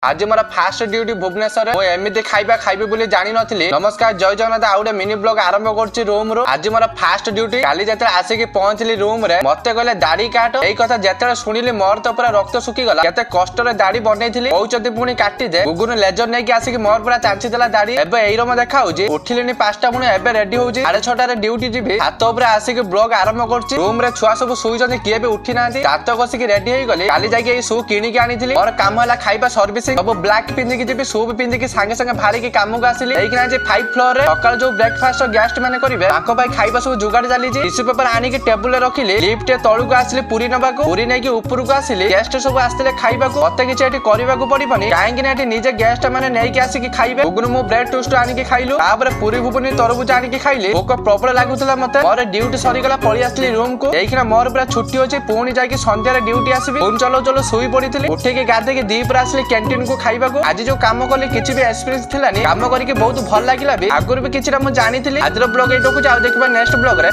आज मोर fast duty Bhubaneswar में एमती खाइबा खाइबे बोली जानी नथिली। नमस्कार जय जगन्नाथ आउ गोटे मिनी ब्लॉग आरंभ करछि रूम रो। आज मोर फास्ट ड्यूटी काली जते आसिक पहुंचली रूम रे मते कहले दाढ़ी काट। एई कथा जते सुनिली मोर तो पूरा रक्त सुखी गला। केते कष्ट रे दाढ़ी बनैथिली कहउचती पुनी काटी दे। गुगुन लेजर नै कि आसिक मोर पूरा चांची देला दाढ़ी। एबे एई रोम देखा होउची उठिलेनी 5टा पुनी एबे रेडी होउची 6:30 रे ड्यूटी जिबी। हाथ ऊपर आसिक ब्लॉग आरंभ करछि। रूम रे छुआ सब सुइजनी किए बे उठी नांती। दांत कसिक रेडी होई गली। काली जाके एई शू किनी के आनीथिली। मोर काम हला खाइबा सर्विसिंग सब ब्लैक पिंदी जी शू भी पिंदी सांगे सांगे भारी की काम को आसिली। 5 फ्लोर रे सकाल जो ब्रेकफास्ट गेस्ट माने करिवे ताको भाई खाइबा सब जुगाड़ चली टिश्यू पेपर आनी के टेबल रे रखिले। लिफ्ट तळु को आसिले पूरी नबा को पूरी नै कि ऊपर को आसिले। गेस्ट सब आस्तिले खाइबा को मते कि एठी करबा को पड़िबनी काहे कि एठी निजे गेस्ट माने नै कि आसी कि खाइबे। गुगुन मु ब्रेड टोस्ट आनी के खाइलु। तापर पूरी भुबनी तरबुज आनी के खाइले। भोक प्रबल लागुतला मते। मोर ड्यूटी सरी गला पळी आसली रूम को। एखिना मोर पूरा छुट्टी होची पुणी जाई कि संध्या रे ड्यूटी आसीबी। फोन चलो चलो सोई पड़िथिली। उठी के गाधे के दीप आसली कैंटीन को खाइबा को। आज जो काम कले किछि भी एक्सपीरियंस थिलानी काम करी के बहुत भल लागिला भी। आगुर भी किछि रा मु जानि थिली। आज रो ब्लॉग एटो को जाओ देखबा नेक्स्ट ब्लॉग रे।